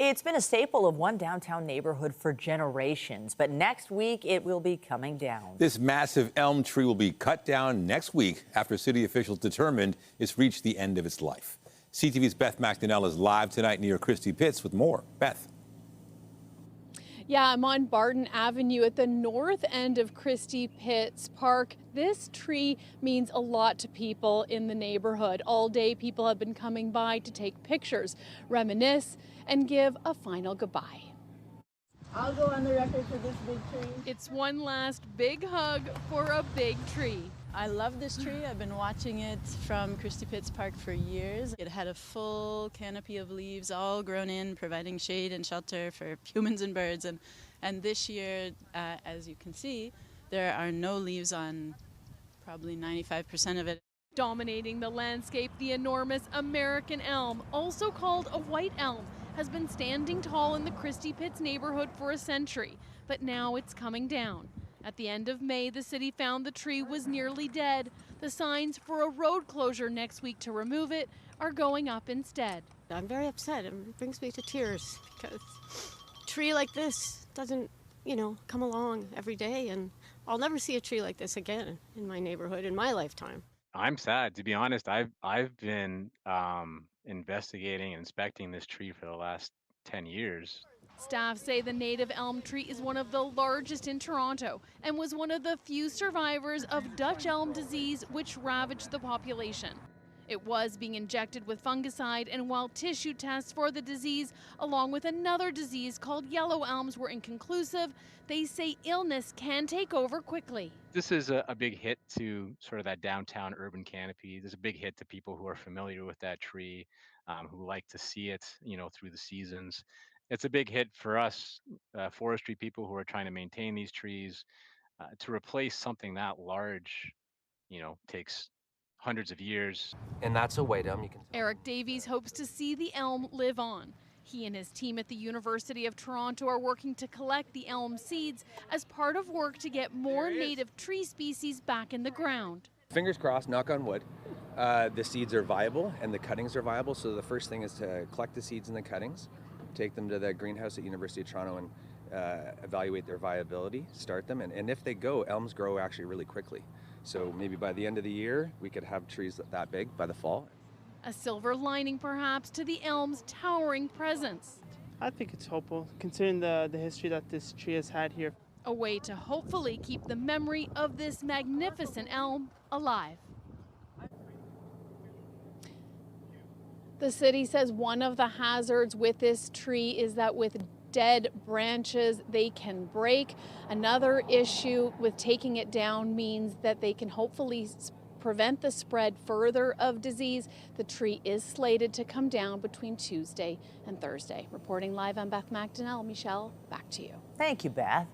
It's been a staple of one downtown neighborhood for generations, but next week it will be coming down. This massive elm tree will be cut down next week after city officials determined it's reached the end of its life. CTV's Beth Macdonell is live tonight near Christie Pitts with more. Beth. Yeah, I'm on Barton Avenue at the north end of Christie Pitts Park. This tree means a lot to people in the neighborhood. All day, people have been coming by to take pictures, reminisce, and give a final goodbye. I'll go on the record for this big tree. It's one last big hug for a big tree. I love this tree. I've been watching it from Christie Pitts Park for years. It had a full canopy of leaves all grown in, providing shade and shelter for humans and birds. And this year, as you can see, there are no leaves on probably 95% of it. Dominating the landscape, the enormous American elm, also called a white elm, has been standing tall in the Christie Pitts neighborhood for a century, but now it's coming down. At the end of May, the city found the tree was nearly dead. The signs for a road closure next week to remove it are going up instead. I'm very upset. It brings me to tears because a tree like this doesn't, come along every day, and I'll never see a tree like this again in my neighborhood in my lifetime. I'm sad, to be honest. I've been investigating and inspecting this tree for the last 10 years. Staff say the native elm tree is one of the largest in Toronto and was one of the few survivors of Dutch elm disease, which ravaged the population. It was being injected with fungicide, and while tissue tests for the disease, along with another disease called yellow elms, were inconclusive, they say illness can take over quickly. This is a big hit to sort of that downtown urban canopy. There's a big hit to people who are familiar with that tree, who like to see it, through the seasons. It's a big hit for us forestry people who are trying to maintain these trees. To replace something that large, takes hundreds of years. And that's a white elm. Eric Davies hopes to see the elm live on. He and his team at the University of Toronto are working to collect the elm seeds as part of work to get more native tree species back in the ground. Fingers crossed, knock on wood, the seeds are viable and the cuttings are viable. So the first thing is to collect the seeds and the cuttings, take them to the greenhouse at University of Toronto and evaluate their viability, start them. And if they go, elms grow actually really quickly. So maybe by the end of the year, we could have trees that big by the fall. A silver lining, perhaps, to the elm's towering presence. I think it's hopeful, considering the history that this tree has had here. A way to hopefully keep the memory of this magnificent elm alive. The city says one of the hazards with this tree is that with dead branches, they can break. Another issue with taking it down means that they can hopefully prevent the spread further of disease. The tree is slated to come down between Tuesday and Thursday. Reporting live, I'm Beth Macdonell. Michelle, back to you. Thank you, Beth.